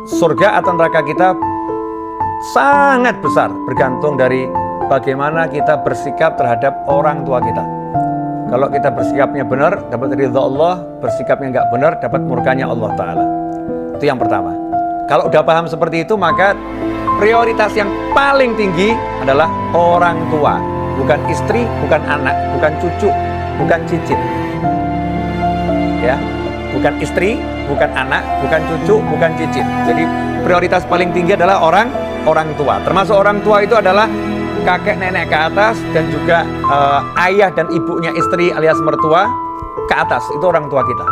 surga atau neraka kita sangat besar, bergantung dari bagaimana kita bersikap terhadap orang tua kita. Kalau kita bersikapnya benar, dapat ridha Allah. Bersikapnya nggak benar, dapat murkanya Allah Ta'ala. Itu yang pertama. Kalau udah paham seperti itu, maka prioritas yang paling tinggi adalah orang tua. Bukan istri, bukan anak, bukan cucu, bukan cicit. Ya, bukan istri, bukan anak, bukan cucu, bukan cicit. Jadi prioritas paling tinggi adalah orang tua. Termasuk orang tua itu adalah kakek nenek ke atas, dan juga ayah dan ibunya istri alias mertua ke atas. Itu orang tua kita.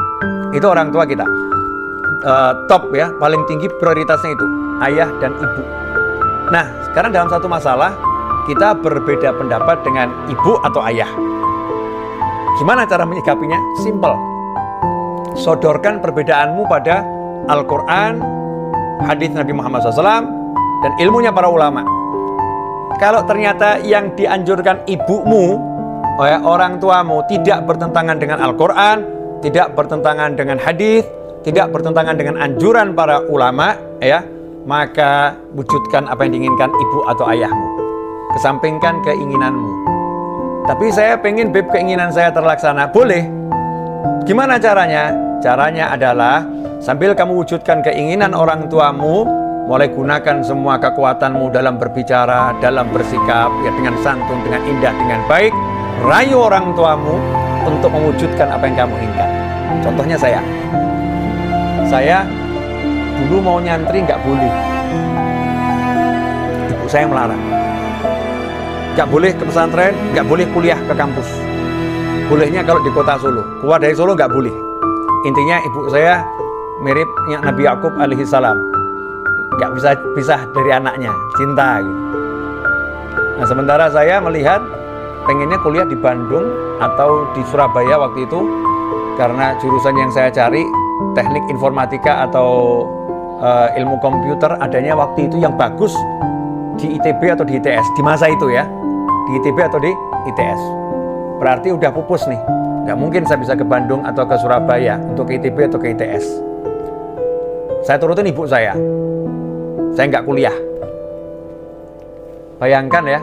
Itu orang tua kita. Top ya, paling tinggi prioritasnya itu ayah dan ibu. Nah, sekarang dalam satu masalah kita berbeda pendapat dengan ibu atau ayah. Gimana cara menyikapinya? Simple. Sodorkan perbedaanmu pada Al-Quran, hadis Nabi Muhammad SAW, dan ilmunya para ulama. Kalau ternyata yang dianjurkan ibumu, orang tuamu, tidak bertentangan dengan Al-Quran, tidak bertentangan dengan hadis, tidak bertentangan dengan anjuran para ulama, ya, maka wujudkan apa yang diinginkan ibu atau ayahmu. Kesampingkan keinginanmu. Tapi saya pengen keinginan saya terlaksana. Boleh. Gimana caranya? Caranya adalah sambil kamu wujudkan keinginan orang tuamu, mulai gunakan semua kekuatanmu dalam berbicara, dalam bersikap, ya, dengan santun, dengan indah, dengan baik. Rayu orang tuamu untuk mewujudkan apa yang kamu inginkan. Contohnya saya dulu mau nyantri nggak boleh. Ibu saya melarang. Nggak boleh ke pesantren, nggak boleh kuliah ke kampus. Bolehnya kalau di kota Solo. Keluar dari Solo nggak boleh. Intinya ibu saya mirip Nabi Yakub alaihi salam. Nggak bisa pisah dari anaknya, cinta gitu. Nah, sementara saya melihat pengennya kuliah di Bandung atau di Surabaya waktu itu, karena jurusan yang saya cari teknik informatika atau ilmu komputer adanya waktu itu yang bagus di ITB atau di ITS di masa itu ya, di ITB atau di ITS. Berarti udah pupus nih, nggak mungkin saya bisa ke Bandung atau ke Surabaya untuk ke ITB atau ke ITS. Saya turutin ibu saya nggak kuliah. Bayangkan ya,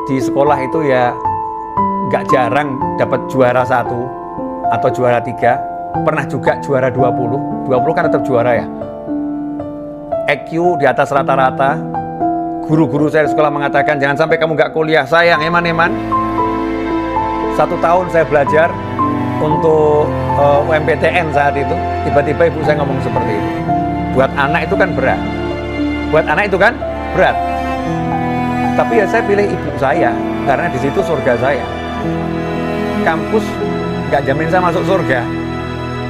di sekolah itu ya nggak jarang dapat juara 1 atau juara 3, pernah juga juara 20 kan tetap juara ya. EQ di atas rata-rata. Guru-guru saya di sekolah mengatakan jangan sampai kamu nggak kuliah, sayang, eman-eman. 1 tahun saya belajar untuk UMPTN saat itu, tiba-tiba ibu saya ngomong seperti itu. Buat anak itu kan berat. Tapi ya saya pilih ibu saya karena di situ surga saya. Kampus nggak jamin saya masuk surga.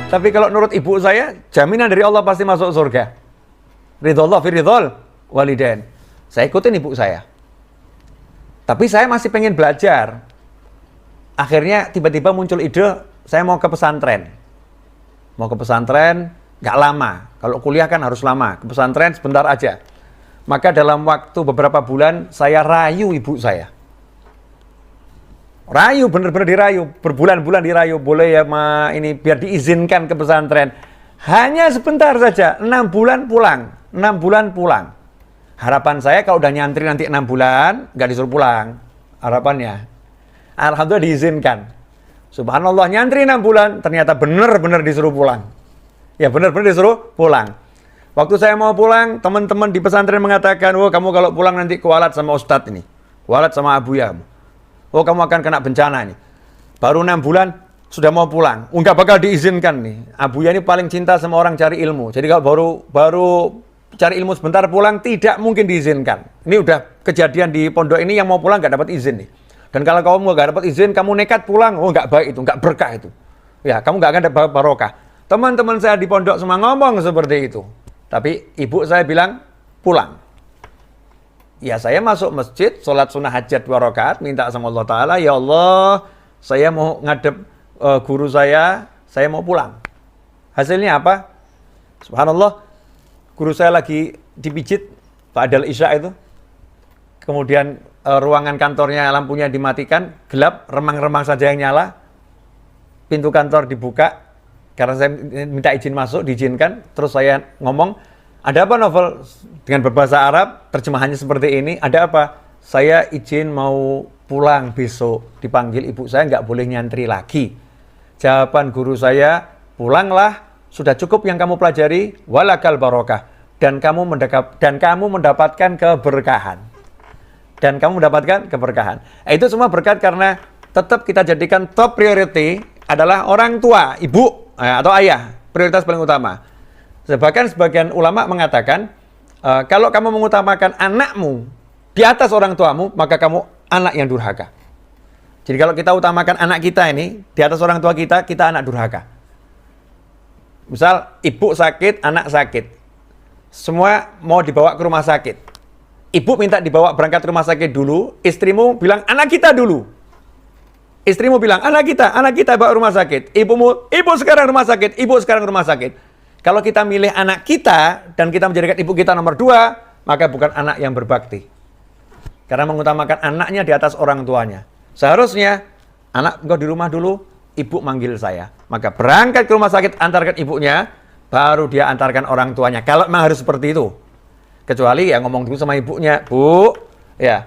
Tapi kalau menurut ibu saya, jaminan dari Allah pasti masuk surga. Ridhollah fi ridhol walidain. Saya ikutin ibu saya. Tapi saya masih pengen belajar. Akhirnya tiba-tiba muncul ide, saya mau ke pesantren. Nggak lama. Kalau kuliah kan harus lama. Ke pesantren sebentar aja. Maka dalam waktu beberapa bulan, saya rayu ibu saya. Rayu, bener-bener dirayu. Berbulan-bulan dirayu. Boleh ya, ini biar diizinkan ke pesantren. Hanya sebentar saja, 6 bulan pulang. 6 bulan pulang. Harapan saya kalau udah nyantri nanti 6 bulan, nggak disuruh pulang. Harapannya. Alhamdulillah diizinkan. Subhanallah, nyantri 6 bulan, ternyata benar-benar disuruh pulang. Ya, benar-benar disuruh pulang. Waktu saya mau pulang, teman-teman di pesantren mengatakan, oh kamu kalau pulang nanti kualat sama ustadz ini. Kualat sama abuya. Oh kamu akan kena bencana ini. Baru 6 bulan, sudah mau pulang. Nggak bakal diizinkan nih. Abuya ini paling cinta sama orang cari ilmu. Jadi kalau baru cari ilmu sebentar pulang, tidak mungkin diizinkan. Ini udah kejadian di pondok ini, yang mau pulang nggak dapat izin nih. Dan kalau kamu nggak dapat izin, kamu nekat pulang, oh nggak baik itu, nggak berkah itu. Ya, kamu nggak akan dapat barokah. Teman-teman saya di pondok semua ngomong seperti itu. Tapi ibu saya bilang, pulang. Ya, saya masuk masjid, sholat sunnah hajat 2 rakaat, minta sama Allah Ta'ala, ya Allah, saya mau ngadep guru saya mau pulang. Hasilnya apa? Subhanallah, guru saya lagi dipijit, ba'dal isya itu. Kemudian ruangan kantornya lampunya dimatikan, gelap, remang-remang saja yang nyala. Pintu kantor dibuka, karena saya minta izin masuk, diizinkan. Terus saya ngomong, Ada apa novel dengan berbahasa Arab, terjemahannya seperti ini, ada apa? Saya izin mau pulang besok, dipanggil ibu saya nggak boleh nyantri lagi. Jawaban guru saya, pulanglah, sudah cukup yang kamu pelajari, walakal barokah, dan kamu mendapatkan keberkahan. Dan kamu mendapatkan keberkahan. Itu semua berkat karena tetap kita jadikan top priority adalah orang tua, ibu atau ayah, prioritas paling utama. Bahkan sebagian ulama mengatakan, kalau kamu mengutamakan anakmu di atas orang tuamu, maka kamu anak yang durhaka. Jadi kalau kita utamakan anak kita ini di atas orang tua kita, kita anak durhaka. Misal ibu sakit, anak sakit. Semua mau dibawa ke rumah sakit. Ibu minta dibawa berangkat rumah sakit dulu, istrimu bilang anak kita dulu. Istrimu bilang, anak kita bawa rumah sakit. Ibu sekarang rumah sakit, ibu sekarang rumah sakit. Kalau kita milih anak kita, dan kita menjadikan ibu kita nomor 2, maka bukan anak yang berbakti. Karena mengutamakan anaknya di atas orang tuanya. Seharusnya, anak engkau di rumah dulu, ibu manggil saya. Maka berangkat ke rumah sakit, antarkan ibunya, baru dia antarkan orang tuanya. Kalau memang harus seperti itu. Kecuali ya ngomong dulu sama ibunya, Bu, ya.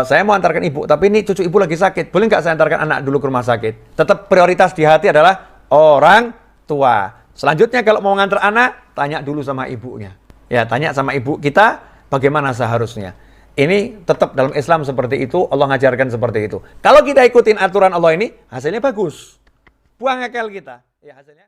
Saya mau antarkan ibu, tapi ini cucu ibu lagi sakit. Boleh nggak saya antarkan anak dulu ke rumah sakit? Tetap prioritas di hati adalah orang tua. Selanjutnya kalau mau ngantar anak, tanya dulu sama ibunya. Ya, tanya sama ibu kita bagaimana seharusnya. Ini tetap dalam Islam seperti itu, Allah ngajarkan seperti itu. Kalau kita ikutin aturan Allah ini, hasilnya bagus. Buang akal kita. Ya, hasilnya.